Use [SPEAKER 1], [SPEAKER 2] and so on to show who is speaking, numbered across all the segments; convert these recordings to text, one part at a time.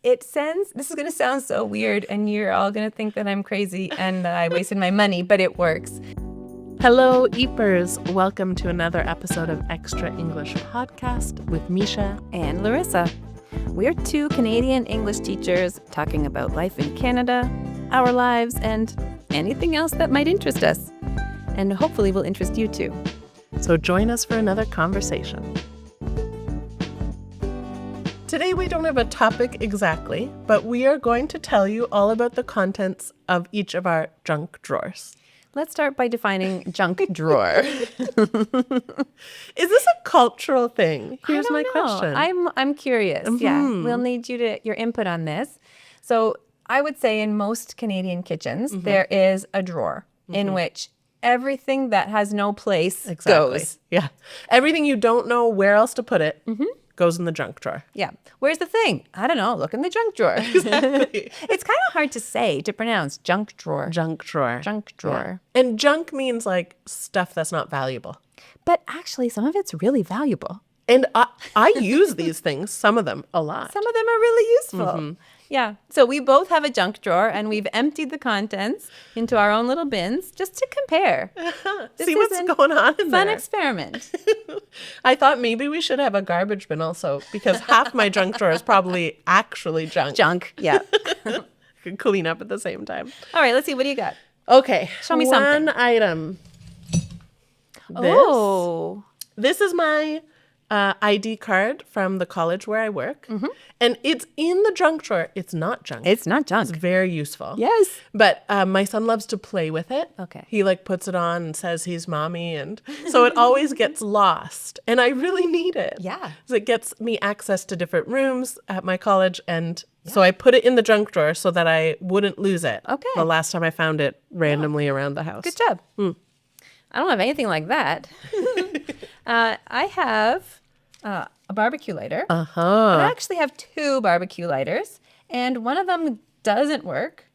[SPEAKER 1] this is going to sound so weird and you're all going to think that I'm crazy and that I wasted my money, but it works.
[SPEAKER 2] Hello, Eepers. Welcome to another episode of Extra English Podcast with Misha
[SPEAKER 1] And Larissa. We're two Canadian English teachers talking about life in Canada, our lives, and anything else that might interest us. And hopefully will interest you too.
[SPEAKER 2] So join us for another conversation. Today we don't have a topic exactly, but we are going to tell you all about the contents of each of our junk drawers.
[SPEAKER 1] Let's start by defining junk drawer.
[SPEAKER 2] Is this a cultural thing? Here's my question.
[SPEAKER 1] I'm curious. Yeah, we'll need your input on this. So I would say in most Canadian kitchens, there is a drawer in which everything that has no place goes.
[SPEAKER 2] Yeah. Everything you don't know where else to put it goes in the junk drawer.
[SPEAKER 1] Yeah. Where's the thing? I don't know. Look in the junk drawer.
[SPEAKER 2] Exactly.
[SPEAKER 1] It's kind of hard to pronounce junk drawer.
[SPEAKER 2] Junk drawer.
[SPEAKER 1] Junk drawer.
[SPEAKER 2] Yeah. And junk means like stuff that's not valuable.
[SPEAKER 1] But actually, some of it's really valuable.
[SPEAKER 2] And I use these things, some of them, a lot.
[SPEAKER 1] Some of them are really useful. Yeah. So we both have a junk drawer and we've emptied the contents into our own little bins just to compare.
[SPEAKER 2] See what's going on in there.
[SPEAKER 1] Fun experiment.
[SPEAKER 2] I thought maybe we should have a garbage bin also because half my junk drawer is probably actually junk.
[SPEAKER 1] Junk, yeah.
[SPEAKER 2] Could clean up at the same time.
[SPEAKER 1] All right, let's see. What do you got?
[SPEAKER 2] Okay.
[SPEAKER 1] Show me something.
[SPEAKER 2] One item. This is my ID card from the college where I work. And it's in the junk drawer. It's not junk.
[SPEAKER 1] It's not junk.
[SPEAKER 2] It's very useful.
[SPEAKER 1] Yes.
[SPEAKER 2] But my son loves to play with it.
[SPEAKER 1] Okay.
[SPEAKER 2] He like puts it on and says he's mommy. And so it always gets lost. And I really need it.
[SPEAKER 1] Yeah.
[SPEAKER 2] So it gets me access to different rooms at my college. And so I put it in the junk drawer so that I wouldn't lose it.
[SPEAKER 1] Okay.
[SPEAKER 2] The last time I found it randomly around the house.
[SPEAKER 1] Good job. I don't have anything like that. I have a barbecue lighter. I actually have two barbecue lighters, and one of them doesn't work.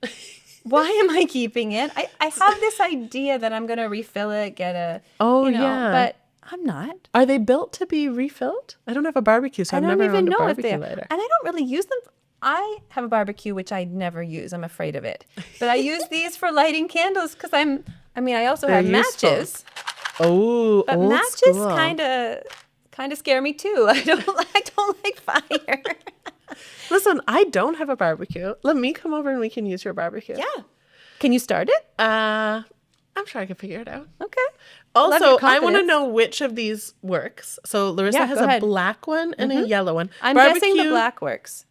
[SPEAKER 1] Why am I keeping it? I have this idea that I'm going to refill it, but I'm not.
[SPEAKER 2] Are they built to be refilled? I don't have a barbecue, so I've never owned a barbecue lighter.
[SPEAKER 1] And I don't really use them. I have a barbecue, which I never use. I'm afraid of it. But I use these for lighting candles because I also have matches.
[SPEAKER 2] Oh,
[SPEAKER 1] but
[SPEAKER 2] old
[SPEAKER 1] matches
[SPEAKER 2] school.
[SPEAKER 1] kind of scare me too. I don't like fire.
[SPEAKER 2] Listen, I don't have a barbecue. Let me come over and we can use your barbecue.
[SPEAKER 1] Yeah. Can you start it?
[SPEAKER 2] I'm sure I can figure it out.
[SPEAKER 1] Okay.
[SPEAKER 2] Also, I want to know which of these works. So Larissa has
[SPEAKER 1] a
[SPEAKER 2] black one and a yellow one.
[SPEAKER 1] I'm guessing the black works.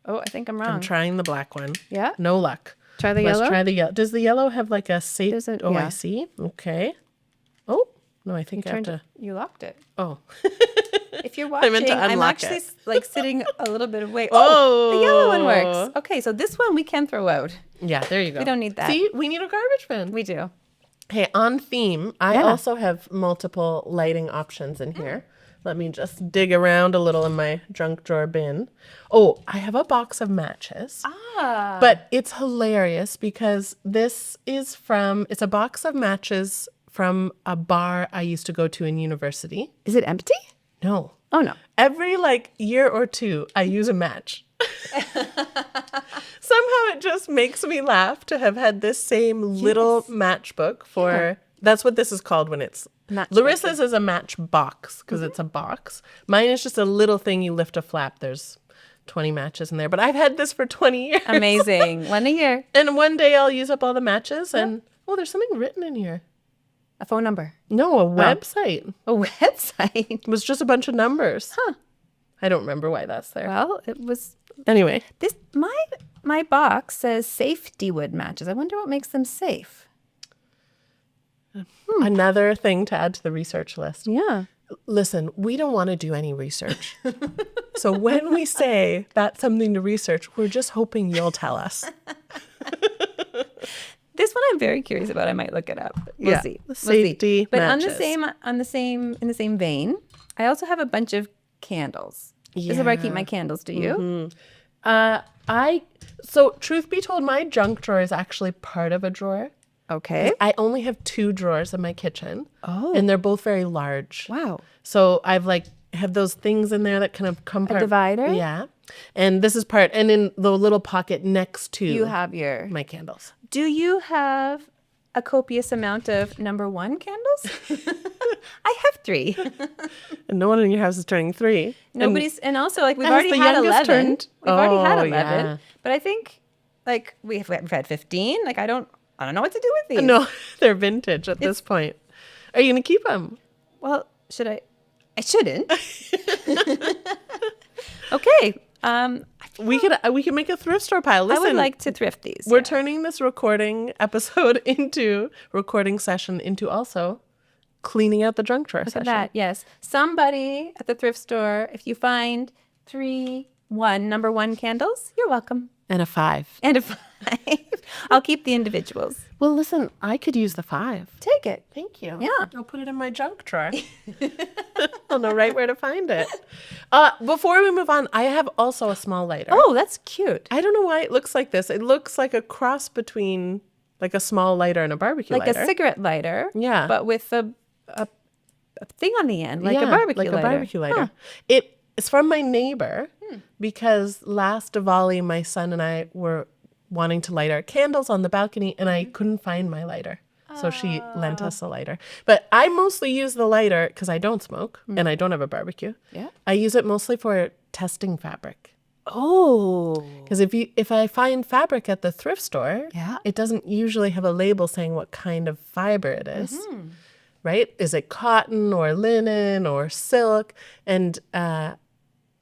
[SPEAKER 1] Oh, I think I'm wrong.
[SPEAKER 2] I'm trying the black one.
[SPEAKER 1] Yeah?
[SPEAKER 2] No luck.
[SPEAKER 1] Try the yellow?
[SPEAKER 2] Let's try the yellow. Does the yellow have like a safe?
[SPEAKER 1] Yeah.
[SPEAKER 2] I see. Okay. Oh, no, I think I have to.
[SPEAKER 1] You locked it.
[SPEAKER 2] Oh.
[SPEAKER 1] If you're watching,
[SPEAKER 2] meant to
[SPEAKER 1] I'm
[SPEAKER 2] unlock
[SPEAKER 1] actually
[SPEAKER 2] it.
[SPEAKER 1] like sitting a little bit away.
[SPEAKER 2] Oh,
[SPEAKER 1] the yellow one works. Okay, so this one we can throw out.
[SPEAKER 2] Yeah, there you go.
[SPEAKER 1] We don't need that.
[SPEAKER 2] See, we need a garbage bin.
[SPEAKER 1] We do.
[SPEAKER 2] Hey, on theme, I also have multiple lighting options in here. Let me just dig around a little in my junk drawer bin. Oh, I have a box of matches. But it's hilarious because it's a box of matches from a bar I used to go to in university.
[SPEAKER 1] Is it empty?
[SPEAKER 2] No.
[SPEAKER 1] Oh, no.
[SPEAKER 2] Every year or two, I use a match. Somehow it just makes me laugh to have had this same little matchbook for, that's what this is called when it's, Larissa's is a match box because it's a box. Mine is just a little thing you lift a flap. There's 20 matches in there, but I've had this for 20 years.
[SPEAKER 1] Amazing. One a year.
[SPEAKER 2] And one day I'll use up all the matches and, there's something written in here.
[SPEAKER 1] A phone number.
[SPEAKER 2] No, a website.
[SPEAKER 1] A website?
[SPEAKER 2] It was just a bunch of numbers. I don't remember why that's there.
[SPEAKER 1] Well, it was...
[SPEAKER 2] Anyway.
[SPEAKER 1] My box says safety wood matches. I wonder what makes them safe.
[SPEAKER 2] Another thing to add to the research list.
[SPEAKER 1] Yeah.
[SPEAKER 2] Listen, we don't want to do any research. So when we say that's something to research, we're just hoping you'll tell us.
[SPEAKER 1] This one I'm very curious about. I might look it up. We'll see.
[SPEAKER 2] Safety
[SPEAKER 1] But
[SPEAKER 2] matches.
[SPEAKER 1] in the same vein, I also have a bunch of candles. This is where I keep my candles. Do you?
[SPEAKER 2] So truth be told, my junk drawer is actually part of a drawer.
[SPEAKER 1] Okay.
[SPEAKER 2] I only have 2 drawers in my kitchen.
[SPEAKER 1] Oh.
[SPEAKER 2] And they're both very large.
[SPEAKER 1] Wow.
[SPEAKER 2] So I've have those things in there that kind of come
[SPEAKER 1] A divider?
[SPEAKER 2] Yeah. And this is part, and in the little pocket next to
[SPEAKER 1] You have your...
[SPEAKER 2] my candles.
[SPEAKER 1] Do you have a copious amount of number 1 candles? I have 3.
[SPEAKER 2] And no one in your house is turning 3.
[SPEAKER 1] Nobody's, and also like we've
[SPEAKER 2] Has
[SPEAKER 1] already
[SPEAKER 2] the
[SPEAKER 1] had
[SPEAKER 2] youngest
[SPEAKER 1] 11.
[SPEAKER 2] turned?
[SPEAKER 1] We've already had
[SPEAKER 2] Oh,
[SPEAKER 1] 11.
[SPEAKER 2] yeah.
[SPEAKER 1] But I think like we've had 15. Like I don't know what to do with these.
[SPEAKER 2] No, they're vintage at this point. Are you going to keep them?
[SPEAKER 1] Well, should I? I shouldn't. Okay.
[SPEAKER 2] We could make a thrift store pile. Listen,
[SPEAKER 1] I would like to thrift these.
[SPEAKER 2] we're turning this recording session into also cleaning out the junk drawer
[SPEAKER 1] Look
[SPEAKER 2] session.
[SPEAKER 1] at that. Yes. Somebody at the thrift store, if you find 3 number 1 candles, you're welcome.
[SPEAKER 2] And a 5.
[SPEAKER 1] And a 5. I'll keep the individuals.
[SPEAKER 2] Well, listen, I could use the 5.
[SPEAKER 1] Take it.
[SPEAKER 2] Thank you.
[SPEAKER 1] Yeah.
[SPEAKER 2] I'll put it in my junk drawer. I'll know right where to find it. Before we move on, I have also a small lighter.
[SPEAKER 1] Oh, that's cute.
[SPEAKER 2] I don't know why it looks like this. It looks like a cross between like a small lighter and a barbecue
[SPEAKER 1] Like
[SPEAKER 2] lighter.
[SPEAKER 1] a cigarette lighter.
[SPEAKER 2] Yeah.
[SPEAKER 1] But with a thing on the end, like a barbecue lighter.
[SPEAKER 2] Like a barbecue lighter.
[SPEAKER 1] Huh.
[SPEAKER 2] It's from my neighbor because last Diwali, my son and I were wanting to light our candles on the balcony and I couldn't find my lighter. So she lent us a lighter. But I mostly use the lighter because I don't smoke and I don't have a barbecue.
[SPEAKER 1] Yeah.
[SPEAKER 2] I use it mostly for testing fabric.
[SPEAKER 1] Oh.
[SPEAKER 2] Because if I find fabric at the thrift store,
[SPEAKER 1] Yeah.
[SPEAKER 2] it doesn't usually have a label saying what kind of fiber it is. Right? Is it cotton or linen or silk? And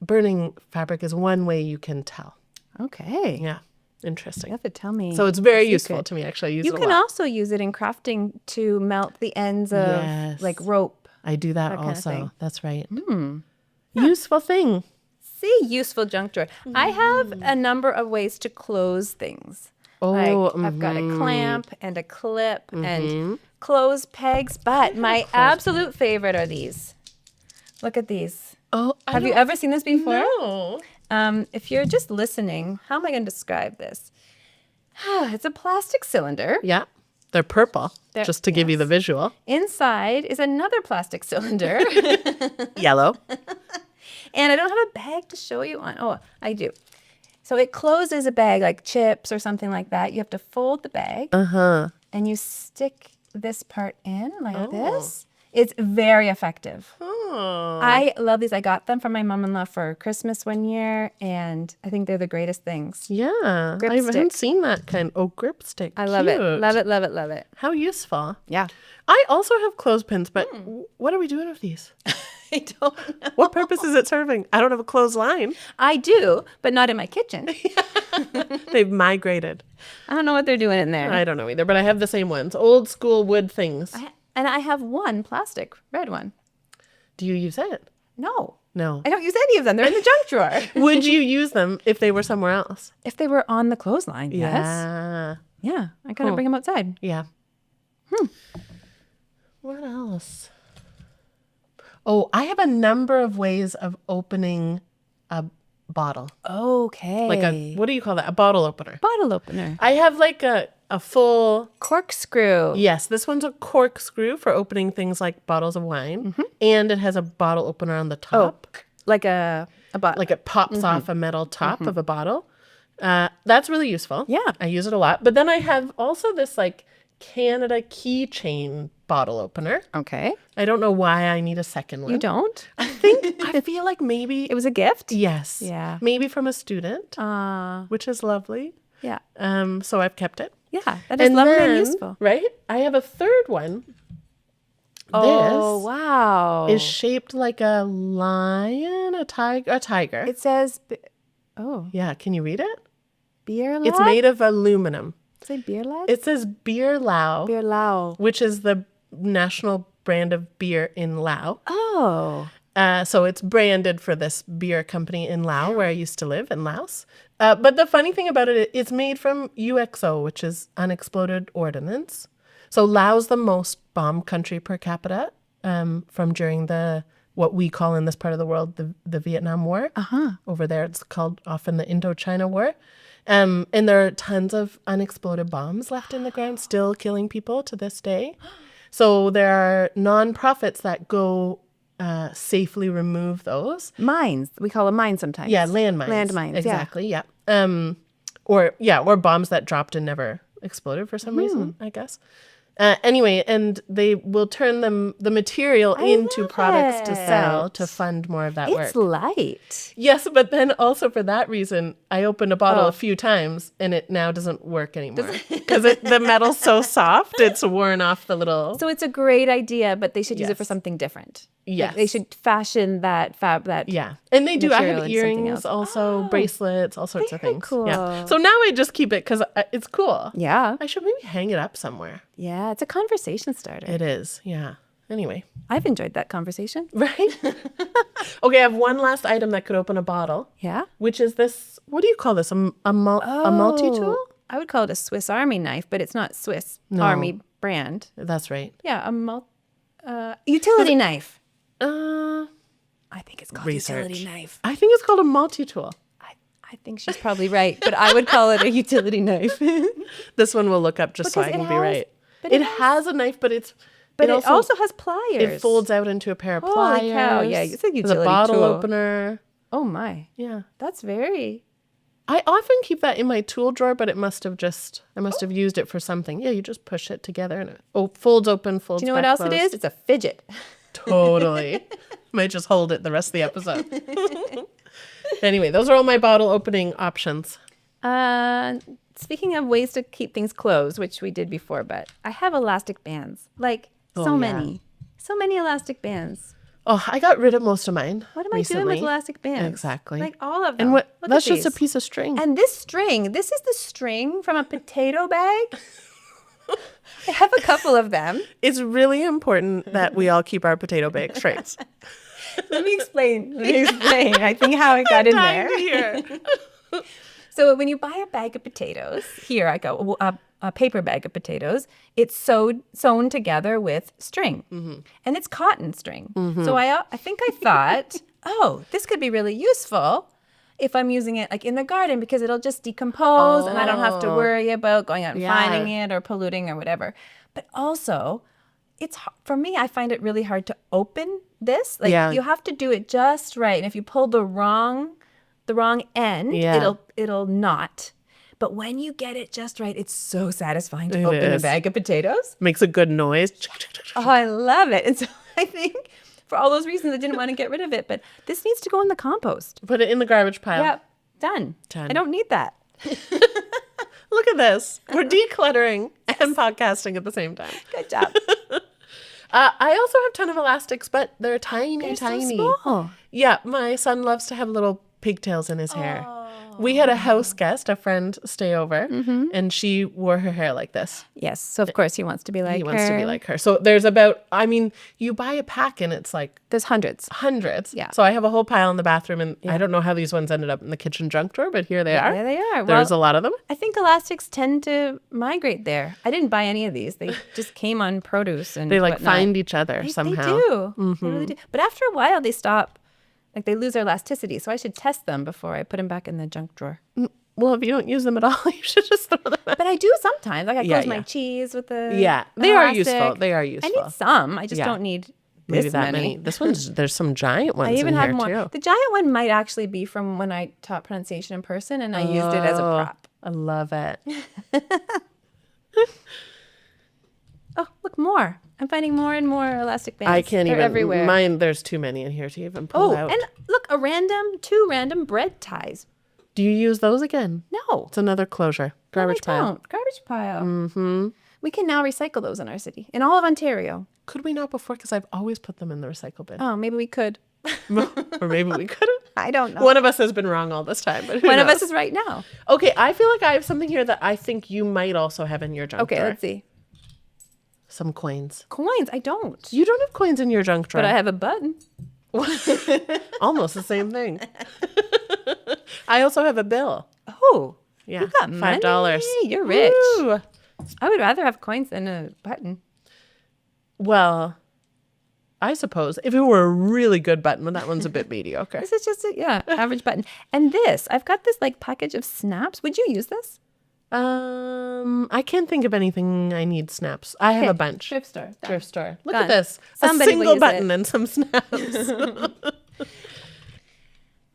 [SPEAKER 2] burning fabric is one way you can tell.
[SPEAKER 1] Okay.
[SPEAKER 2] Yeah. Interesting.
[SPEAKER 1] You have to tell me.
[SPEAKER 2] So it's very
[SPEAKER 1] a
[SPEAKER 2] useful
[SPEAKER 1] secret.
[SPEAKER 2] to me, actually. I use
[SPEAKER 1] You
[SPEAKER 2] it a
[SPEAKER 1] can
[SPEAKER 2] lot.
[SPEAKER 1] also use it in crafting to melt the ends of
[SPEAKER 2] Yes.
[SPEAKER 1] like rope.
[SPEAKER 2] I do that
[SPEAKER 1] kind of
[SPEAKER 2] also.
[SPEAKER 1] thing.
[SPEAKER 2] That's right. Useful thing.
[SPEAKER 1] See, useful junk drawer. I have a number of ways to close things. Like I've got a clamp and a clip and clothes pegs, but my absolute favorite are these. Look at these.
[SPEAKER 2] Oh,
[SPEAKER 1] Have you ever seen this before?
[SPEAKER 2] No.
[SPEAKER 1] If you're just listening, how am I going to describe this? It's a plastic cylinder.
[SPEAKER 2] Yeah. They're purple,
[SPEAKER 1] They're-
[SPEAKER 2] just to give you the visual.
[SPEAKER 1] Inside is another plastic cylinder.
[SPEAKER 2] Yellow.
[SPEAKER 1] And I don't have a bag to show you on. Oh, I do. So it closes a bag like chips or something like that. You have to fold the bag and you stick this part in like this. It's very effective.
[SPEAKER 2] Oh.
[SPEAKER 1] I love these. I got them from my mom-in-law for Christmas one year, and I think they're the greatest things.
[SPEAKER 2] Yeah.
[SPEAKER 1] Grip
[SPEAKER 2] I haven't
[SPEAKER 1] stick.
[SPEAKER 2] seen that kind. Oh, grip stick.
[SPEAKER 1] I love it.
[SPEAKER 2] Cute.
[SPEAKER 1] Love it, love it, love it.
[SPEAKER 2] How useful.
[SPEAKER 1] Yeah.
[SPEAKER 2] I also have clothespins, but what are we doing with these?
[SPEAKER 1] I don't know.
[SPEAKER 2] What purpose is it serving? I don't have a clothesline.
[SPEAKER 1] I do, but not in my kitchen.
[SPEAKER 2] They've migrated.
[SPEAKER 1] I don't know what they're doing in there.
[SPEAKER 2] I don't know either, but I have the same ones. Old school wood things.
[SPEAKER 1] And I have one plastic red one.
[SPEAKER 2] Do you use it?
[SPEAKER 1] No.
[SPEAKER 2] No.
[SPEAKER 1] I don't use any of them. They're in the junk drawer.
[SPEAKER 2] Would you use them if they were somewhere else?
[SPEAKER 1] If they were on the clothesline, yes.
[SPEAKER 2] Yeah.
[SPEAKER 1] Yeah. I couldn't bring them outside.
[SPEAKER 2] Yeah. What else? Oh, I have a number of ways of opening a bottle.
[SPEAKER 1] Okay.
[SPEAKER 2] Like what do you call that? A bottle opener.
[SPEAKER 1] bottle opener.
[SPEAKER 2] I have like a full,
[SPEAKER 1] Corkscrew.
[SPEAKER 2] yes, this one's a corkscrew for opening things like bottles of wine. And it has a bottle opener on the top.
[SPEAKER 1] Like a bottle.
[SPEAKER 2] Like it pops off a metal top of a bottle. That's really useful.
[SPEAKER 1] Yeah.
[SPEAKER 2] I use it a lot. But then I have also this like Canada keychain bottle opener.
[SPEAKER 1] Okay.
[SPEAKER 2] I don't know why I need a second one.
[SPEAKER 1] You don't?
[SPEAKER 2] I feel like maybe
[SPEAKER 1] It was a gift?
[SPEAKER 2] yes.
[SPEAKER 1] Yeah.
[SPEAKER 2] Maybe from a student,
[SPEAKER 1] Yeah.
[SPEAKER 2] which is lovely.
[SPEAKER 1] Yeah.
[SPEAKER 2] So I've kept it.
[SPEAKER 1] Yeah. That is lovely and useful.
[SPEAKER 2] Right? I have a third one.
[SPEAKER 1] Oh,
[SPEAKER 2] This
[SPEAKER 1] wow.
[SPEAKER 2] is shaped like a lion, a tiger.
[SPEAKER 1] It says,
[SPEAKER 2] Yeah, can you read it?
[SPEAKER 1] beer lad?
[SPEAKER 2] It's made of aluminum.
[SPEAKER 1] Say beer lad?
[SPEAKER 2] It says Beer Lao,
[SPEAKER 1] beer lao.
[SPEAKER 2] which is the national brand of beer in Laos.
[SPEAKER 1] Oh.
[SPEAKER 2] So it's branded for this beer company in Laos, where I used to live in Laos. But the funny thing about it, it's made from UXO, which is unexploded ordnance. So Laos the most bomb country per capita from during what we call in this part of the world the Vietnam War. Over there, it's called often the Indochina War. And there are tons of unexploded bombs left in the ground, still killing people to this day. So there are nonprofits that go safely remove those.
[SPEAKER 1] Mines. We call them mines sometimes.
[SPEAKER 2] Yeah, landmines.
[SPEAKER 1] Landmines,
[SPEAKER 2] exactly. Yeah. Or bombs that dropped and never exploded for some reason, I guess. Anyway, and they will turn the material into
[SPEAKER 1] love
[SPEAKER 2] products to sell
[SPEAKER 1] it.
[SPEAKER 2] to fund more of that work.
[SPEAKER 1] It's light.
[SPEAKER 2] Yes, but then also for that reason, I opened a bottle a few times and it now doesn't work anymore because the metal's so soft, it's worn off the little.
[SPEAKER 1] So it's a great idea, but they should use it for something different.
[SPEAKER 2] Yes.
[SPEAKER 1] Like they should fashion that
[SPEAKER 2] Yeah. And they do. I
[SPEAKER 1] material
[SPEAKER 2] have
[SPEAKER 1] into something
[SPEAKER 2] earrings,
[SPEAKER 1] else.
[SPEAKER 2] also bracelets, all sorts of
[SPEAKER 1] very
[SPEAKER 2] things.
[SPEAKER 1] cool.
[SPEAKER 2] Yeah. So now I just keep it because it's cool.
[SPEAKER 1] Yeah.
[SPEAKER 2] I should maybe hang it up somewhere.
[SPEAKER 1] Yeah. It's a conversation starter.
[SPEAKER 2] It is. Yeah. Anyway.
[SPEAKER 1] I've enjoyed that conversation.
[SPEAKER 2] Right? Okay, I have one last item that could open a bottle.
[SPEAKER 1] Yeah.
[SPEAKER 2] Which is this, what do you call this? A multi-tool?
[SPEAKER 1] I would call it a Swiss Army knife, but it's not Swiss Army brand.
[SPEAKER 2] That's right.
[SPEAKER 1] Yeah. Utility knife.
[SPEAKER 2] I
[SPEAKER 1] think it's called
[SPEAKER 2] research.
[SPEAKER 1] utility knife.
[SPEAKER 2] I think it's called a multi-tool.
[SPEAKER 1] I think she's probably right, but I would call it a utility knife.
[SPEAKER 2] This one we'll look up just so I can be right. It has a knife, but it
[SPEAKER 1] also has pliers.
[SPEAKER 2] It folds out into a pair of
[SPEAKER 1] Holy
[SPEAKER 2] pliers.
[SPEAKER 1] cow, yeah, it's a
[SPEAKER 2] There's
[SPEAKER 1] utility
[SPEAKER 2] a bottle
[SPEAKER 1] tool.
[SPEAKER 2] opener.
[SPEAKER 1] Oh my.
[SPEAKER 2] Yeah.
[SPEAKER 1] That's very...
[SPEAKER 2] I often keep that in my tool drawer, but I must have used it for something. Yeah, you just push it together and it folds open, folds back.
[SPEAKER 1] Do you know what else
[SPEAKER 2] closed.
[SPEAKER 1] it is? It's a fidget.
[SPEAKER 2] Totally. Might just hold it the rest of the episode. Anyway, those are all my bottle opening options.
[SPEAKER 1] Speaking of ways to keep things closed, which we did before, but I have elastic bands. Like many elastic bands.
[SPEAKER 2] Oh, I got rid of most of mine.
[SPEAKER 1] What am I
[SPEAKER 2] recently.
[SPEAKER 1] doing with elastic bands?
[SPEAKER 2] Exactly.
[SPEAKER 1] Like all of them.
[SPEAKER 2] And what?
[SPEAKER 1] Look
[SPEAKER 2] That's
[SPEAKER 1] at
[SPEAKER 2] just a
[SPEAKER 1] these.
[SPEAKER 2] piece of string.
[SPEAKER 1] And this is the string from a potato bag. I have a couple of them.
[SPEAKER 2] It's really important that we all keep our potato bag strings.
[SPEAKER 1] Let me explain. I think how I got in there.
[SPEAKER 2] Here.
[SPEAKER 1] So when you buy a bag of potatoes, here I go, a paper bag of potatoes, it's sewn together with string. And it's cotton string. So I think I thought, oh, this could be really useful if I'm using it like in the garden because it'll just decompose and I don't have to worry about going out and finding it or polluting or whatever. But also, for me, I find it really hard to open this. Like you have to do it just right. And if you pull the wrong end, it'll knot. But when you get it just right, it's so satisfying to open a bag of potatoes.
[SPEAKER 2] Makes a good noise.
[SPEAKER 1] Oh, I love it. And so I think for all those reasons, I didn't want to get rid of it. But this needs to go in the compost.
[SPEAKER 2] Put it in the garbage pile.
[SPEAKER 1] Yeah, done. I don't need that.
[SPEAKER 2] Look at this. We're decluttering and podcasting at the same time.
[SPEAKER 1] Good job.
[SPEAKER 2] I also have a ton of elastics, but they're tiny,
[SPEAKER 1] They're
[SPEAKER 2] tiny.
[SPEAKER 1] so small.
[SPEAKER 2] Yeah, my son loves to have little pigtails in his hair. We had a house guest, a friend, stay over, and she wore her hair like this.
[SPEAKER 1] Yes. So, of course, he wants to be like her.
[SPEAKER 2] He wants to be like her. So there's about, you buy a pack and it's like
[SPEAKER 1] There's hundreds.
[SPEAKER 2] hundreds.
[SPEAKER 1] Yeah.
[SPEAKER 2] So I have a whole pile in the bathroom, and I don't know how these ones ended up in the kitchen junk drawer, but here they are.
[SPEAKER 1] There they are.
[SPEAKER 2] There's a lot of them.
[SPEAKER 1] I think elastics tend to migrate there. I didn't buy any of these. They just came on produce and
[SPEAKER 2] They like
[SPEAKER 1] whatnot.
[SPEAKER 2] find each other somehow.
[SPEAKER 1] They do. They really do. But after a while, they stop. Like they lose their elasticity. So I should test them before I put them back in the junk drawer.
[SPEAKER 2] Well, if you don't use them at all, you should just throw them out.
[SPEAKER 1] But I do sometimes. Like I close my
[SPEAKER 2] yeah.
[SPEAKER 1] cheese with the
[SPEAKER 2] They are
[SPEAKER 1] elastic.
[SPEAKER 2] useful. They are
[SPEAKER 1] I
[SPEAKER 2] useful.
[SPEAKER 1] need some. I just don't need
[SPEAKER 2] Maybe
[SPEAKER 1] this
[SPEAKER 2] that
[SPEAKER 1] many.
[SPEAKER 2] This one's, there's some giant ones
[SPEAKER 1] I even
[SPEAKER 2] in
[SPEAKER 1] have
[SPEAKER 2] here
[SPEAKER 1] more.
[SPEAKER 2] too.
[SPEAKER 1] The giant one might actually be from when I taught pronunciation in person and I used it as a prop.
[SPEAKER 2] I love it.
[SPEAKER 1] Oh, look, more. I'm finding more and more elastic bands.
[SPEAKER 2] I can't
[SPEAKER 1] They're
[SPEAKER 2] even.
[SPEAKER 1] everywhere.
[SPEAKER 2] Mine, there's too many in here to even pull out.
[SPEAKER 1] And look, two random bread ties.
[SPEAKER 2] Do you use those again?
[SPEAKER 1] No.
[SPEAKER 2] It's another closure. Garbage
[SPEAKER 1] No, I
[SPEAKER 2] pile.
[SPEAKER 1] don't. Garbage pile. Mm-hmm. We can now recycle those in our city, in all of Ontario.
[SPEAKER 2] Could we not before? Because I've always put them in the recycle bin.
[SPEAKER 1] Oh, maybe we could.
[SPEAKER 2] Or maybe we couldn't.
[SPEAKER 1] I don't know.
[SPEAKER 2] One of us has been wrong all this time. But
[SPEAKER 1] One of us is right now.
[SPEAKER 2] Okay, I feel like I have something here that I think you might also have in your junk
[SPEAKER 1] Okay,
[SPEAKER 2] drawer.
[SPEAKER 1] let's see.
[SPEAKER 2] Some coins.
[SPEAKER 1] Coins. I don't.
[SPEAKER 2] You don't have coins in your junk drawer.
[SPEAKER 1] But I have a button.
[SPEAKER 2] Almost the same thing. I also have a bill.
[SPEAKER 1] Oh.
[SPEAKER 2] Yeah,
[SPEAKER 1] You got
[SPEAKER 2] $5.
[SPEAKER 1] money. You're rich.
[SPEAKER 2] Woo.
[SPEAKER 1] I would rather have coins than a button.
[SPEAKER 2] Well, I suppose if it were a really good button, but that one's a bit mediocre.
[SPEAKER 1] This is just average button. And this, I've got this like package of snaps. Would you use this?
[SPEAKER 2] I can't think of anything I need snaps. I have a bunch.
[SPEAKER 1] Thrift store. Done.
[SPEAKER 2] Thrift store. Look
[SPEAKER 1] Gone.
[SPEAKER 2] at this.
[SPEAKER 1] Somebody
[SPEAKER 2] a
[SPEAKER 1] will
[SPEAKER 2] single
[SPEAKER 1] use
[SPEAKER 2] button
[SPEAKER 1] it.
[SPEAKER 2] and some snaps.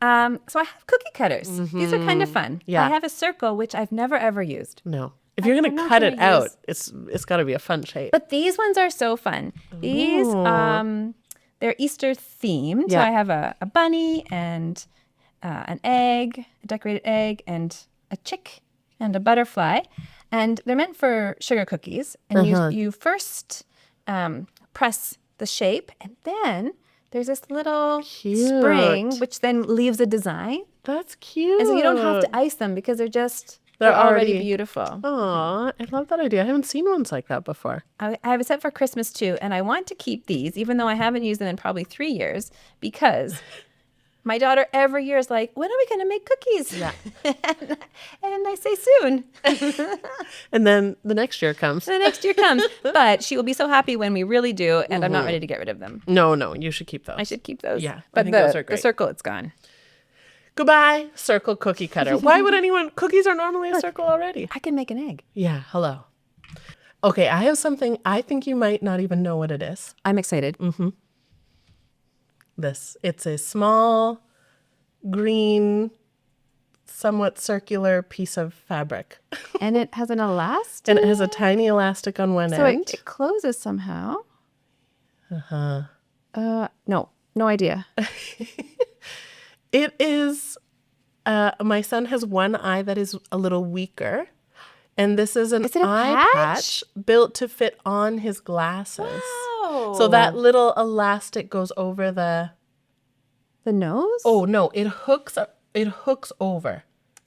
[SPEAKER 1] So I have cookie cutters. These are kind of fun.
[SPEAKER 2] Yeah.
[SPEAKER 1] I have a circle, which I've never ever used.
[SPEAKER 2] No. If you're going to
[SPEAKER 1] not
[SPEAKER 2] cut
[SPEAKER 1] gonna
[SPEAKER 2] it out,
[SPEAKER 1] use-
[SPEAKER 2] it's got to be a fun shape.
[SPEAKER 1] But these ones are so fun. These, they're Easter themed. So
[SPEAKER 2] Yeah.
[SPEAKER 1] I have a bunny and an egg, a decorated egg, and a chick and a butterfly. And they're meant for sugar cookies. And you first press the shape, and then there's this little spring, which then leaves a design.
[SPEAKER 2] That's cute.
[SPEAKER 1] And so you don't have to ice them because they're already beautiful.
[SPEAKER 2] Aw, I love that idea. I haven't seen ones like that before.
[SPEAKER 1] I have a set for Christmas too, and I want to keep these, even though I haven't used them in probably 3 years, because my daughter every year is like, when are we going to make cookies?
[SPEAKER 2] Yeah.
[SPEAKER 1] And I say soon.
[SPEAKER 2] And then the next year comes.
[SPEAKER 1] The next year comes. But she will be so happy when we really do, and I'm not ready to get rid of them.
[SPEAKER 2] No, you should keep those.
[SPEAKER 1] I should keep those.
[SPEAKER 2] Yeah, I
[SPEAKER 1] But
[SPEAKER 2] think those are great.
[SPEAKER 1] the circle, it's gone.
[SPEAKER 2] Goodbye, circle cookie cutter. Why would anyone? Cookies are normally a circle already.
[SPEAKER 1] I can make an egg.
[SPEAKER 2] Yeah, hello. Okay, I have something I think you might not even know what it is.
[SPEAKER 1] I'm excited.
[SPEAKER 2] It's a small, green, somewhat circular piece of fabric.
[SPEAKER 1] And it has an elastic.
[SPEAKER 2] And it has a tiny elastic on one
[SPEAKER 1] So
[SPEAKER 2] end.
[SPEAKER 1] it closes somehow. No idea.
[SPEAKER 2] It is, my son has one eye that is a little weaker. And this is an
[SPEAKER 1] Is it a
[SPEAKER 2] eye
[SPEAKER 1] patch?
[SPEAKER 2] built to fit on his glasses.
[SPEAKER 1] Wow.
[SPEAKER 2] So that little elastic goes over the...
[SPEAKER 1] The nose?
[SPEAKER 2] Oh, no, it hooks over.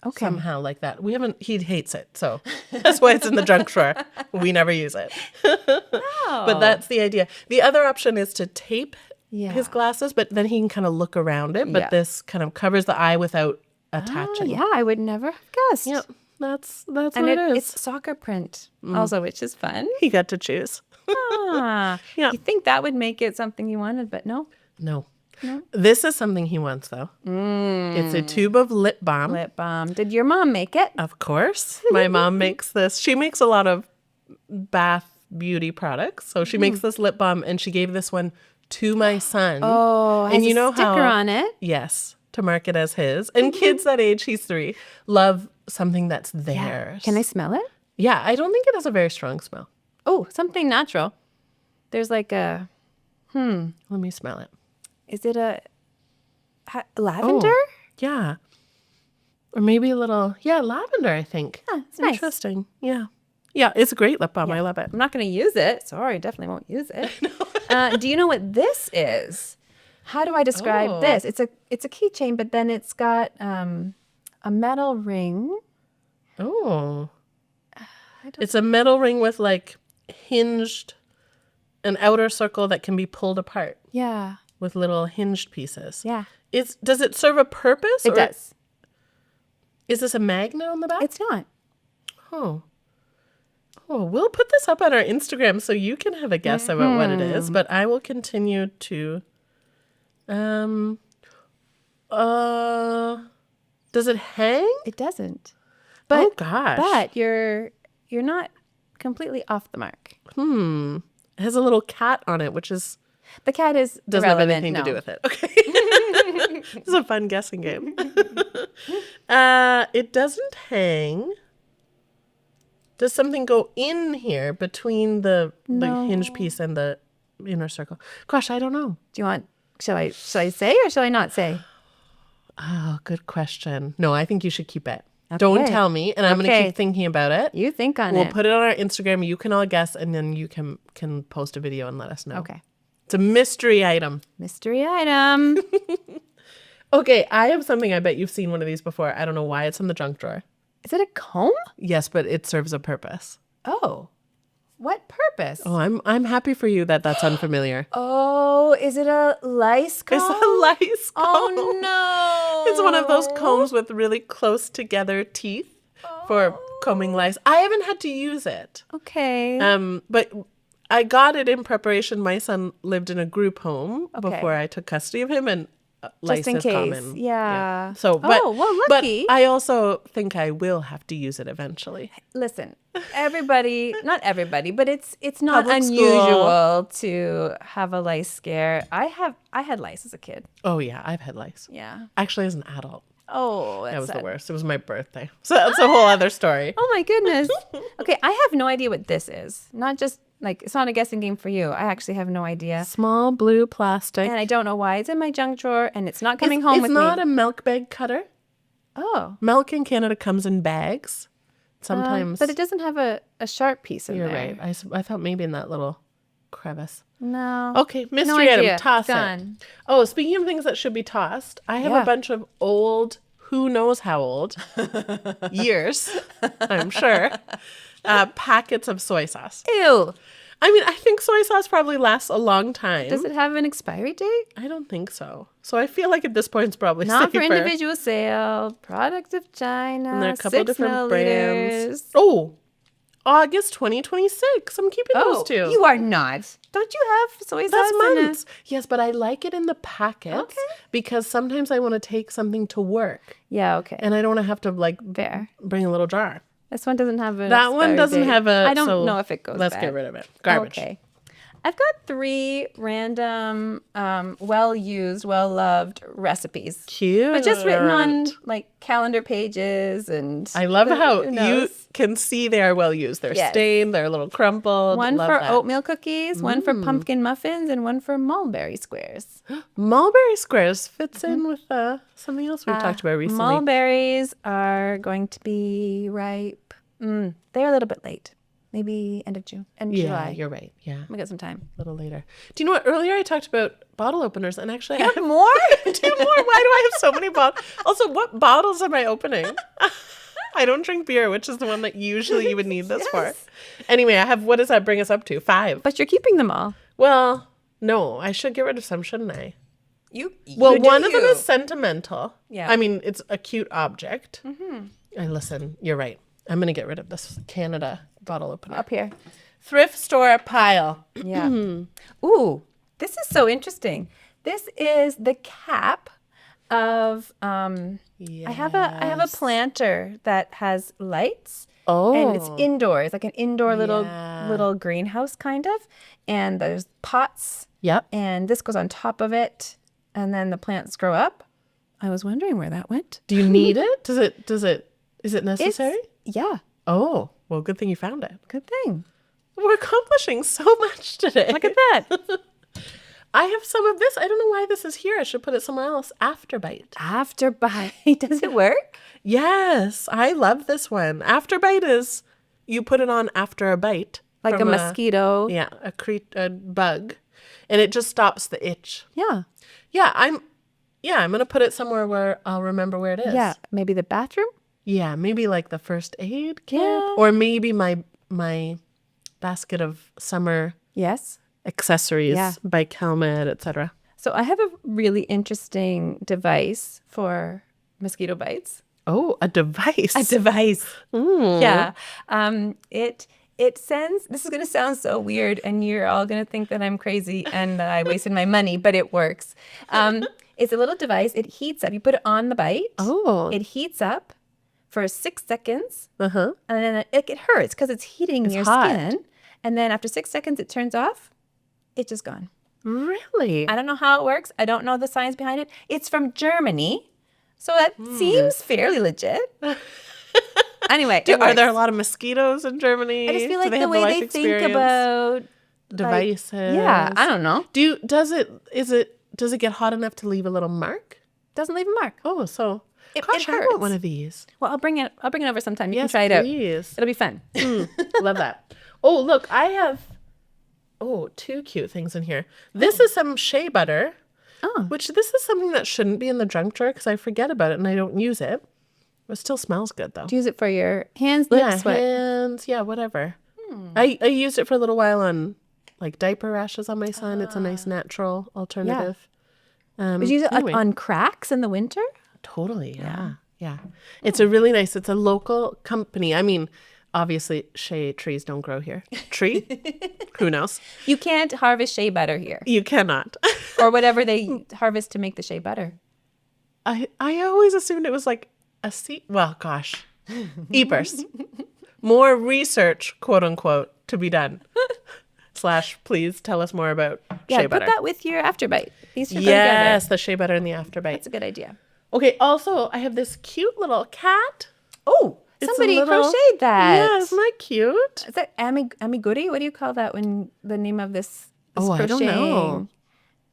[SPEAKER 1] Okay.
[SPEAKER 2] Somehow like that. He hates it. So that's why it's in the junk drawer. We never use it. But that's the idea. The other option is to tape his glasses, but then he can kind of look around it. But
[SPEAKER 1] Yeah.
[SPEAKER 2] this kind of covers the eye without attaching.
[SPEAKER 1] Yeah, I would never have guessed.
[SPEAKER 2] Yep. That's
[SPEAKER 1] And
[SPEAKER 2] what it is.
[SPEAKER 1] it's soccer print also, which is fun.
[SPEAKER 2] He got to choose.
[SPEAKER 1] Ah,
[SPEAKER 2] Yeah.
[SPEAKER 1] You think that would make it something you wanted, but no.
[SPEAKER 2] No. This is something he wants, though. It's a tube of lip balm.
[SPEAKER 1] Lip balm. Did your mom make it?
[SPEAKER 2] Of course. My mom makes this. She makes a lot of bath beauty products. So she makes this lip balm, and she gave this one to my son.
[SPEAKER 1] Oh,
[SPEAKER 2] and you know
[SPEAKER 1] sticker on it.
[SPEAKER 2] Yes, to mark it as his. And kids that age, he's 3, love something that's theirs.
[SPEAKER 1] Can I smell it?
[SPEAKER 2] Yeah, I don't think it has a very strong smell.
[SPEAKER 1] Oh, something natural. There's like a,
[SPEAKER 2] Let me smell it.
[SPEAKER 1] is it a lavender?
[SPEAKER 2] Yeah. Or maybe a little, lavender, I think.
[SPEAKER 1] It's nice.
[SPEAKER 2] Interesting. Yeah. Yeah, it's a great lip balm. I love it.
[SPEAKER 1] I'm not going to use it. Sorry, definitely won't use it. Do you know what this is? How do I describe this? It's a keychain, but then it's got a metal ring.
[SPEAKER 2] Oh. It's a metal ring with like hinged, an outer circle that can be pulled apart
[SPEAKER 1] Yeah.
[SPEAKER 2] with little hinged pieces.
[SPEAKER 1] Yeah.
[SPEAKER 2] Does it serve a purpose?
[SPEAKER 1] It does.
[SPEAKER 2] Is this a magnet on the back?
[SPEAKER 1] It's not.
[SPEAKER 2] Oh, we'll put this up on our Instagram so you can have a guess about what it is, but I will continue to does it hang?
[SPEAKER 1] It doesn't.
[SPEAKER 2] Oh gosh.
[SPEAKER 1] But you're not completely off the mark.
[SPEAKER 2] It has a little cat on it, which is
[SPEAKER 1] The cat is
[SPEAKER 2] doesn't have
[SPEAKER 1] irrelevant.
[SPEAKER 2] anything
[SPEAKER 1] No.
[SPEAKER 2] to do with it. Okay. This is a fun guessing game. It doesn't hang. Does something go in here between the hinge piece and the inner circle? Gosh, I don't know.
[SPEAKER 1] Do you want? Shall I say or shall I not say?
[SPEAKER 2] Oh, good question. No, I think you should keep it. Don't tell me, and I'm going to keep thinking about it.
[SPEAKER 1] You think on
[SPEAKER 2] We'll
[SPEAKER 1] it.
[SPEAKER 2] put it on our Instagram. You can all guess, and then you can post a video and let us know.
[SPEAKER 1] Okay.
[SPEAKER 2] It's a mystery item.
[SPEAKER 1] Mystery item.
[SPEAKER 2] Okay, I have something. I bet you've seen one of these before. I don't know why it's in the junk drawer.
[SPEAKER 1] Is it a comb?
[SPEAKER 2] Yes, but it serves a purpose.
[SPEAKER 1] Oh. What purpose?
[SPEAKER 2] Oh, I'm happy for you that that's unfamiliar.
[SPEAKER 1] Oh, is it a lice comb?
[SPEAKER 2] It's a lice comb.
[SPEAKER 1] Oh no.
[SPEAKER 2] It's one of those combs with really close together teeth for combing lice. I haven't had to use it.
[SPEAKER 1] Okay.
[SPEAKER 2] But I got it in preparation. My son lived in a group home before I took custody of him, and lice
[SPEAKER 1] Just in
[SPEAKER 2] is
[SPEAKER 1] case.
[SPEAKER 2] common.
[SPEAKER 1] Yeah.
[SPEAKER 2] So, but,
[SPEAKER 1] Oh, well, lucky.
[SPEAKER 2] But I also think I will have to use it eventually.
[SPEAKER 1] Listen, everybody, not everybody, but it's not
[SPEAKER 2] Public
[SPEAKER 1] unusual to have a lice scare. I had lice as a kid.
[SPEAKER 2] Oh yeah, I've had lice.
[SPEAKER 1] Yeah.
[SPEAKER 2] Actually, as an adult.
[SPEAKER 1] Oh, that's
[SPEAKER 2] That was
[SPEAKER 1] sad.
[SPEAKER 2] the worst. It was my birthday. So that's a whole other story.
[SPEAKER 1] Oh my goodness. Okay, I have no idea what this is. Not just like it's not a guessing game for you. I actually have no idea.
[SPEAKER 2] Small blue plastic.
[SPEAKER 1] And I don't know why it's in my junk drawer and it's not coming home with me.
[SPEAKER 2] It's not a milk bag cutter.
[SPEAKER 1] Oh.
[SPEAKER 2] Milk in Canada comes in bags. Sometimes.
[SPEAKER 1] But it doesn't have a sharp piece in
[SPEAKER 2] You're
[SPEAKER 1] there.
[SPEAKER 2] right. I thought maybe in that little crevice.
[SPEAKER 1] No.
[SPEAKER 2] Okay, mystery
[SPEAKER 1] No
[SPEAKER 2] item.
[SPEAKER 1] idea.
[SPEAKER 2] Toss
[SPEAKER 1] Done.
[SPEAKER 2] it. Oh, speaking of things that should be tossed, I have
[SPEAKER 1] Yeah.
[SPEAKER 2] a bunch of old, who knows how old, years, I'm sure, packets of soy sauce.
[SPEAKER 1] Ew.
[SPEAKER 2] I mean, I think soy sauce probably lasts a long time.
[SPEAKER 1] Does it have an expiry date?
[SPEAKER 2] I don't think so. So I feel like at this point it's probably
[SPEAKER 1] Not
[SPEAKER 2] safer.
[SPEAKER 1] for individual sale. Product of China.
[SPEAKER 2] And there are a couple
[SPEAKER 1] 6
[SPEAKER 2] different brands.
[SPEAKER 1] milliliters.
[SPEAKER 2] Oh, August 2026. I'm keeping those two.
[SPEAKER 1] You are not. Don't you have soy sauce
[SPEAKER 2] That's
[SPEAKER 1] in
[SPEAKER 2] months. Yes, but I like it in the packets
[SPEAKER 1] Okay.
[SPEAKER 2] because sometimes I want to take something to work
[SPEAKER 1] Yeah, okay.
[SPEAKER 2] and I don't want to have to like
[SPEAKER 1] Fair.
[SPEAKER 2] bring a little jar.
[SPEAKER 1] This one doesn't have an
[SPEAKER 2] That one
[SPEAKER 1] expiry
[SPEAKER 2] doesn't
[SPEAKER 1] date.
[SPEAKER 2] have a.
[SPEAKER 1] I don't
[SPEAKER 2] so
[SPEAKER 1] know if it goes
[SPEAKER 2] Let's
[SPEAKER 1] bad.
[SPEAKER 2] get rid of it. Garbage.
[SPEAKER 1] Okay. I've got 3 random, well-used, well-loved recipes.
[SPEAKER 2] Cute.
[SPEAKER 1] But just written on like calendar pages and
[SPEAKER 2] I love how
[SPEAKER 1] who
[SPEAKER 2] you
[SPEAKER 1] knows?
[SPEAKER 2] can see they are well used. They're
[SPEAKER 1] Yes.
[SPEAKER 2] stained. They're a little crumpled.
[SPEAKER 1] One
[SPEAKER 2] Love
[SPEAKER 1] for
[SPEAKER 2] that.
[SPEAKER 1] oatmeal cookies, one for pumpkin muffins, and one for mulberry squares.
[SPEAKER 2] Mulberry squares fits in with something else we talked about recently.
[SPEAKER 1] Mulberries are going to be ripe. They're a little bit late. Maybe end of June, end of
[SPEAKER 2] Yeah,
[SPEAKER 1] July.
[SPEAKER 2] you're right. Yeah,
[SPEAKER 1] We got some time.
[SPEAKER 2] a little later. Do you know what? Earlier I talked about bottle openers, and actually I have
[SPEAKER 1] More?
[SPEAKER 2] 2 more. Why do I have so many bottles? Also, what bottles am I opening? I don't drink beer, which is the one that usually you would need this for. Anyway, I have, what does that bring us up to? 5.
[SPEAKER 1] But you're keeping them all.
[SPEAKER 2] Well, no, I should get rid of some, shouldn't I?
[SPEAKER 1] Well,
[SPEAKER 2] One of them is sentimental.
[SPEAKER 1] Yeah.
[SPEAKER 2] I mean, it's a cute object. And listen, you're right. I'm going to get rid of this Canada bottle opener.
[SPEAKER 1] Up here.
[SPEAKER 2] Thrift store pile.
[SPEAKER 1] Yeah. Ooh, this is so interesting. This is the cap of I have a planter that has lights.
[SPEAKER 2] Oh.
[SPEAKER 1] And it's indoors, like an indoor
[SPEAKER 2] Yeah.
[SPEAKER 1] little greenhouse kind of. And there's pots
[SPEAKER 2] Yep.
[SPEAKER 1] and this goes on top of it and then the plants grow up. I was wondering where that went.
[SPEAKER 2] Do you need it? Is it necessary?
[SPEAKER 1] Yeah,
[SPEAKER 2] Oh, well, good thing you found it.
[SPEAKER 1] good thing.
[SPEAKER 2] We're accomplishing so much today.
[SPEAKER 1] Look at that.
[SPEAKER 2] I have some of this. I don't know why this is here. I should put it somewhere else. Afterbite.
[SPEAKER 1] Afterbite. Does it work?
[SPEAKER 2] Yes, I love this one. Afterbite is you put it on after a bite.
[SPEAKER 1] Like a
[SPEAKER 2] from
[SPEAKER 1] mosquito.
[SPEAKER 2] Yeah, a bug, and it just stops the itch.
[SPEAKER 1] Yeah.
[SPEAKER 2] Yeah, I'm gonna put it somewhere where I'll remember where it is.
[SPEAKER 1] Yeah. Maybe the bathroom?
[SPEAKER 2] Yeah, maybe like the first aid kit,
[SPEAKER 1] Yeah.
[SPEAKER 2] or maybe my basket of summer
[SPEAKER 1] Yes.
[SPEAKER 2] accessories,
[SPEAKER 1] Yeah.
[SPEAKER 2] bike helmet, etc.
[SPEAKER 1] So I have a really interesting device for mosquito bites.
[SPEAKER 2] Oh, a device.
[SPEAKER 1] A device.
[SPEAKER 2] Mm.
[SPEAKER 1] Yeah. It sends, this is going to sound so weird and you're all going to think that I'm crazy and that I wasted my money, but it works. It's a little device. It heats up. You put it on the bite.
[SPEAKER 2] Oh.
[SPEAKER 1] It heats up for 6 seconds
[SPEAKER 2] Uh-huh.
[SPEAKER 1] and then it hurts because it's heating your
[SPEAKER 2] hot.
[SPEAKER 1] skin. And then after 6 seconds, it turns off. It's just gone.
[SPEAKER 2] Really?
[SPEAKER 1] I don't know how it works. I don't know the science behind it. It's from Germany. So that seems fairly legit. Anyway, it
[SPEAKER 2] Are
[SPEAKER 1] works.
[SPEAKER 2] there a lot of mosquitoes in Germany?
[SPEAKER 1] I just feel
[SPEAKER 2] Do
[SPEAKER 1] like
[SPEAKER 2] they
[SPEAKER 1] the
[SPEAKER 2] have
[SPEAKER 1] way
[SPEAKER 2] life
[SPEAKER 1] they think
[SPEAKER 2] experience?
[SPEAKER 1] about
[SPEAKER 2] Devices.
[SPEAKER 1] yeah, I don't know.
[SPEAKER 2] Does it get hot enough to leave a little mark?
[SPEAKER 1] Doesn't leave a mark.
[SPEAKER 2] Oh, so
[SPEAKER 1] It
[SPEAKER 2] gosh, I
[SPEAKER 1] hurts.
[SPEAKER 2] want one of these.
[SPEAKER 1] Well, I'll bring it over sometime. You can
[SPEAKER 2] Yes,
[SPEAKER 1] try it out.
[SPEAKER 2] please.
[SPEAKER 1] It'll be fun.
[SPEAKER 2] Love that. Oh, look, I have 2 cute things in here. This is some shea butter,
[SPEAKER 1] Oh.
[SPEAKER 2] which this is something that shouldn't be in the junk drawer because I forget about it and I don't use it. It still smells good though.
[SPEAKER 1] Do you use it for your hands, lips,
[SPEAKER 2] Yeah,
[SPEAKER 1] what?
[SPEAKER 2] hands, yeah, whatever. I used it for a little while on like diaper rashes on my son. It's a nice natural alternative.
[SPEAKER 1] Would you use it
[SPEAKER 2] anyway.
[SPEAKER 1] on cracks in the winter?
[SPEAKER 2] Totally, yeah. It's a really nice, it's a local company. I mean, obviously shea trees don't grow here. Tree? Who knows?
[SPEAKER 1] You can't harvest shea butter here.
[SPEAKER 2] You cannot.
[SPEAKER 1] Or whatever they harvest to make the shea butter.
[SPEAKER 2] I always assumed it was like a seed. Well, gosh. Eepers. More research, quote unquote, to be done. / please tell us more about shea butter.
[SPEAKER 1] Put that with your afterbite. These should go
[SPEAKER 2] Yes,
[SPEAKER 1] together.
[SPEAKER 2] the shea butter and the afterbite.
[SPEAKER 1] That's a good idea.
[SPEAKER 2] Okay, also, I have this cute little cat.
[SPEAKER 1] Oh,
[SPEAKER 2] It's
[SPEAKER 1] somebody
[SPEAKER 2] a little-
[SPEAKER 1] crocheted that.
[SPEAKER 2] Yeah, isn't that cute?
[SPEAKER 1] Is that amiguri? What do you call that when the name of this
[SPEAKER 2] Oh, I don't
[SPEAKER 1] crocheting?
[SPEAKER 2] know.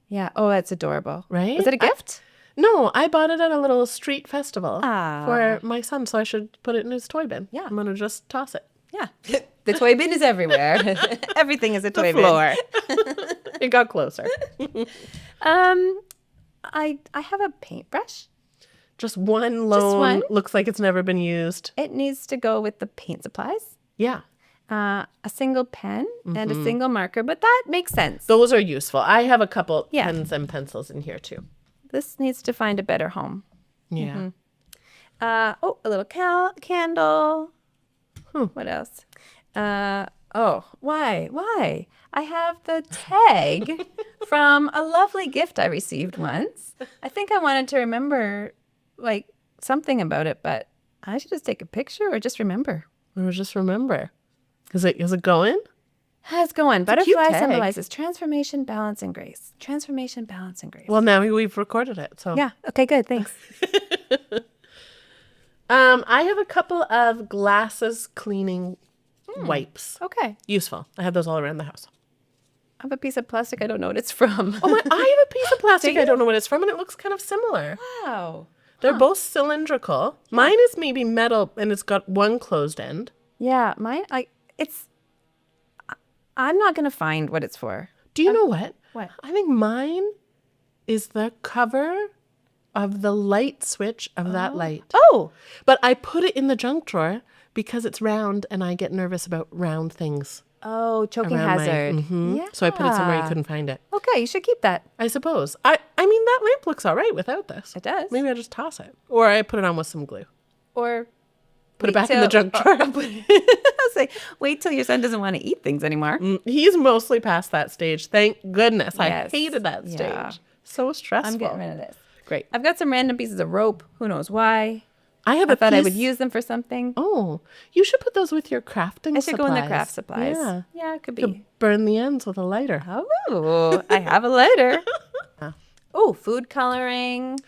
[SPEAKER 1] Yeah. Oh, that's adorable.
[SPEAKER 2] Right?
[SPEAKER 1] Was it a gift?
[SPEAKER 2] No, I bought it at a little street festival
[SPEAKER 1] Ah.
[SPEAKER 2] for my son, so I should put it in his toy bin.
[SPEAKER 1] Yeah.
[SPEAKER 2] I'm going to just toss it.
[SPEAKER 1] Yeah. The toy bin is everywhere. Everything is a toy bin.
[SPEAKER 2] Floor. It got closer.
[SPEAKER 1] I have a paintbrush.
[SPEAKER 2] Just one lone,
[SPEAKER 1] one?
[SPEAKER 2] looks like it's never been used.
[SPEAKER 1] It needs to go with the paint supplies.
[SPEAKER 2] Yeah.
[SPEAKER 1] A single pen and a single marker, but that makes sense.
[SPEAKER 2] Those are useful. I have a couple
[SPEAKER 1] Yeah.
[SPEAKER 2] pens and pencils in here too.
[SPEAKER 1] This needs to find a better home.
[SPEAKER 2] Yeah.
[SPEAKER 1] A little candle. What else? Why? I have the tag from a lovely gift I received once. I think I wanted to remember, like, something about it, but I should just take a picture or just remember.
[SPEAKER 2] Or just remember. Is it going?
[SPEAKER 1] How's it going?
[SPEAKER 2] a cute
[SPEAKER 1] Butterfly
[SPEAKER 2] tag.
[SPEAKER 1] symbolizes transformation, balance, and grace. Transformation, balance, and grace.
[SPEAKER 2] Well, now we've recorded it. So
[SPEAKER 1] Yeah. Okay, good. Thanks.
[SPEAKER 2] I have a couple of glasses cleaning wipes.
[SPEAKER 1] Okay.
[SPEAKER 2] Useful. I have those all around the house.
[SPEAKER 1] I have a piece of plastic. I don't know what it's from.
[SPEAKER 2] Oh, I have a piece of plastic.
[SPEAKER 1] Do you?
[SPEAKER 2] I don't know what it's from, and it looks kind of similar.
[SPEAKER 1] Wow.
[SPEAKER 2] They're both cylindrical. Mine is maybe metal, and it's got one closed end.
[SPEAKER 1] Yeah, mine, I'm not going to find what it's for.
[SPEAKER 2] Do you know what?
[SPEAKER 1] What?
[SPEAKER 2] I think mine is the cover of the light switch of that light.
[SPEAKER 1] Oh,
[SPEAKER 2] But I put it in the junk drawer because it's round, and I get nervous about round things.
[SPEAKER 1] choking
[SPEAKER 2] around
[SPEAKER 1] hazard.
[SPEAKER 2] Yeah. So I put it somewhere you couldn't find it.
[SPEAKER 1] Okay, you should keep that.
[SPEAKER 2] I suppose. I mean, that lamp looks all right without this.
[SPEAKER 1] It does.
[SPEAKER 2] Maybe I just toss it. Or I put it on with some glue.
[SPEAKER 1] Or
[SPEAKER 2] Put it back in the junk drawer.
[SPEAKER 1] I'll say, wait till your son doesn't want to eat things anymore.
[SPEAKER 2] He's mostly past that stage. Thank goodness. I
[SPEAKER 1] Yes.
[SPEAKER 2] hated that stage.
[SPEAKER 1] Yeah.
[SPEAKER 2] So stressful.
[SPEAKER 1] I'm getting rid of this.
[SPEAKER 2] Great.
[SPEAKER 1] I've got some random pieces of rope. Who knows why?
[SPEAKER 2] I have
[SPEAKER 1] I
[SPEAKER 2] a
[SPEAKER 1] thought I
[SPEAKER 2] piece-
[SPEAKER 1] would use them for something.
[SPEAKER 2] Oh, you should put those with your crafting
[SPEAKER 1] I should go in the
[SPEAKER 2] supplies.
[SPEAKER 1] craft supplies.
[SPEAKER 2] Yeah.
[SPEAKER 1] It could
[SPEAKER 2] You
[SPEAKER 1] be.
[SPEAKER 2] could burn the ends with a lighter.
[SPEAKER 1] Oh, I have a lighter. Oh, food coloring.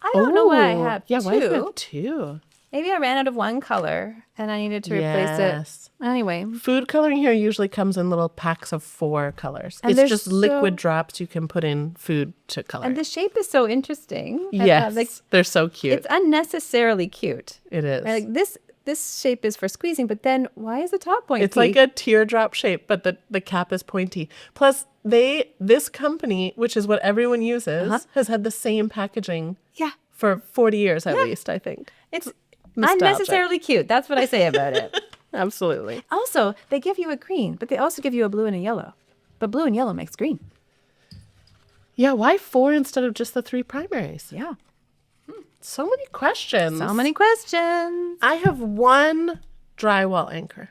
[SPEAKER 1] I don't know why I have
[SPEAKER 2] Yeah,
[SPEAKER 1] two.
[SPEAKER 2] why do you have two?
[SPEAKER 1] Maybe I ran out of one color and I needed to replace
[SPEAKER 2] Yes.
[SPEAKER 1] it. Anyway,
[SPEAKER 2] Food coloring here usually comes in little packs of 4 colors.
[SPEAKER 1] And
[SPEAKER 2] it's
[SPEAKER 1] they're
[SPEAKER 2] just
[SPEAKER 1] so-
[SPEAKER 2] liquid drops you can put in food to color.
[SPEAKER 1] and the shape is so interesting.
[SPEAKER 2] Yes, they're so cute.
[SPEAKER 1] it's unnecessarily cute.
[SPEAKER 2] It is.
[SPEAKER 1] Like this shape is for squeezing, but then why is the top pointy?
[SPEAKER 2] It's like a teardrop shape, but the cap is pointy. Plus, this company, which is what everyone uses, has had the same packaging
[SPEAKER 1] yeah.
[SPEAKER 2] for 40 years at least, I think.
[SPEAKER 1] It's
[SPEAKER 2] Nostalgic.
[SPEAKER 1] unnecessarily cute. That's what I say about it.
[SPEAKER 2] Absolutely.
[SPEAKER 1] Also, they give you a green, but they also give you a blue and a yellow. But blue and yellow makes green.
[SPEAKER 2] Yeah, why 4 instead of just the 3 primaries?
[SPEAKER 1] Yeah.
[SPEAKER 2] So many questions.
[SPEAKER 1] So many questions.
[SPEAKER 2] I have one drywall anchor,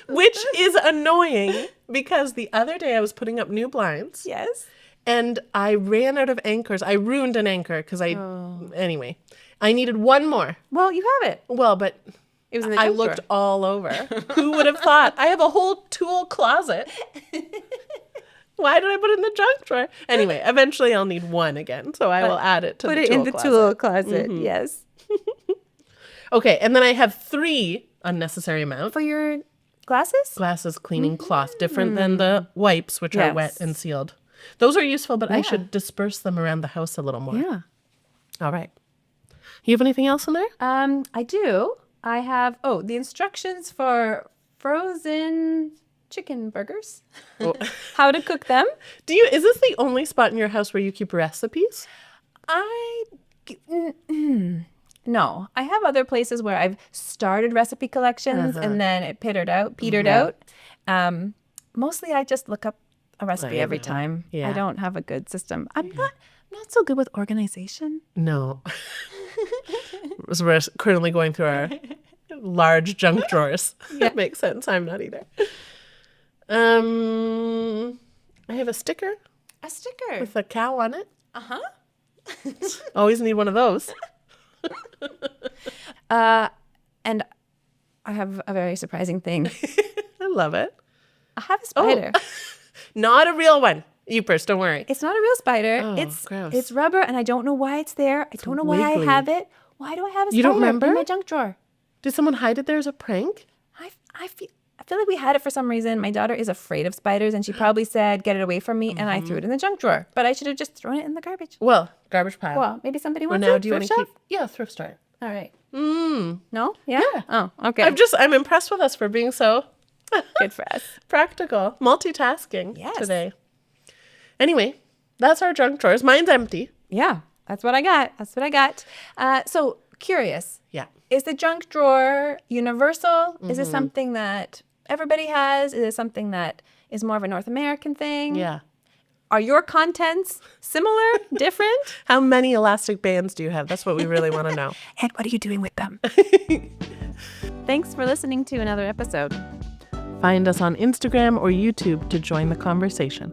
[SPEAKER 2] which is annoying because the other day I was putting up new blinds.
[SPEAKER 1] Yes.
[SPEAKER 2] And I ran out of anchors. I ruined an anchor because anyway, I needed one more.
[SPEAKER 1] Well, you have it.
[SPEAKER 2] Well, but
[SPEAKER 1] It was in the
[SPEAKER 2] I
[SPEAKER 1] junk
[SPEAKER 2] looked
[SPEAKER 1] drawer.
[SPEAKER 2] all over. Who would have thought? I have a whole tool closet. Why did I put it in the junk drawer? Anyway, eventually I'll need one again. So I will add it to
[SPEAKER 1] Put
[SPEAKER 2] the
[SPEAKER 1] it
[SPEAKER 2] tool
[SPEAKER 1] in the
[SPEAKER 2] closet.
[SPEAKER 1] tool closet. Yes.
[SPEAKER 2] Okay, and then I have 3 unnecessary amounts.
[SPEAKER 1] For your glasses?
[SPEAKER 2] Glasses cleaning cloth, different than the wipes, which are
[SPEAKER 1] Yes.
[SPEAKER 2] wet and sealed. Those are useful, but I should disperse them around the house a little more.
[SPEAKER 1] Yeah.
[SPEAKER 2] All right. You have anything else in there?
[SPEAKER 1] I do. I have the instructions for frozen chicken burgers. How to cook them.
[SPEAKER 2] Is this the only spot in your house where you keep recipes?
[SPEAKER 1] No, I have other places where I've started recipe collections and then it petered out. Mostly I just look up a recipe every time.
[SPEAKER 2] Yeah.
[SPEAKER 1] I don't have a good system. I'm not so good with organization.
[SPEAKER 2] No. So we're currently going through our large junk drawers. That makes sense. I'm not either. I have a sticker.
[SPEAKER 1] A sticker.
[SPEAKER 2] With a cow on it.
[SPEAKER 1] Uh-huh.
[SPEAKER 2] Always need one of those.
[SPEAKER 1] And I have a very surprising thing.
[SPEAKER 2] I love it.
[SPEAKER 1] I have a spider.
[SPEAKER 2] Oh. Not a real one. Youpers, don't worry.
[SPEAKER 1] It's not a real spider.
[SPEAKER 2] Oh,
[SPEAKER 1] it's
[SPEAKER 2] gross.
[SPEAKER 1] It's rubber, and I don't know why it's there. I don't know why
[SPEAKER 2] wiggly.
[SPEAKER 1] I have it. Why do I have a spider
[SPEAKER 2] You don't remember?
[SPEAKER 1] in my junk drawer?
[SPEAKER 2] Did someone hide it there as a prank?
[SPEAKER 1] I feel like we had it for some reason. My daughter is afraid of spiders, and she probably said, "Get it away from me," and I threw it in the junk drawer. But I should have just thrown it in the garbage.
[SPEAKER 2] Well, garbage pile.
[SPEAKER 1] Well, maybe somebody
[SPEAKER 2] Well,
[SPEAKER 1] wants
[SPEAKER 2] now
[SPEAKER 1] it.
[SPEAKER 2] do you want
[SPEAKER 1] Thrift
[SPEAKER 2] to
[SPEAKER 1] shop?
[SPEAKER 2] keep? Yeah, thrift store.
[SPEAKER 1] All right. No? Yeah?
[SPEAKER 2] Yeah.
[SPEAKER 1] Oh, okay.
[SPEAKER 2] I'm impressed with us for being so
[SPEAKER 1] Good for us.
[SPEAKER 2] practical, multitasking
[SPEAKER 1] Yes.
[SPEAKER 2] today. Anyway, that's our junk drawers. Mine's empty.
[SPEAKER 1] Yeah, that's what I got. So, curious.
[SPEAKER 2] Yeah.
[SPEAKER 1] Is the junk drawer universal? Is it something that everybody has? Is it something that is more of a North American thing?
[SPEAKER 2] Yeah.
[SPEAKER 1] Are your contents similar, different?
[SPEAKER 2] How many elastic bands do you have? That's what we really want to know.
[SPEAKER 1] And what are you doing with them? Thanks for listening to another episode.
[SPEAKER 2] Find us on Instagram or YouTube to join the conversation.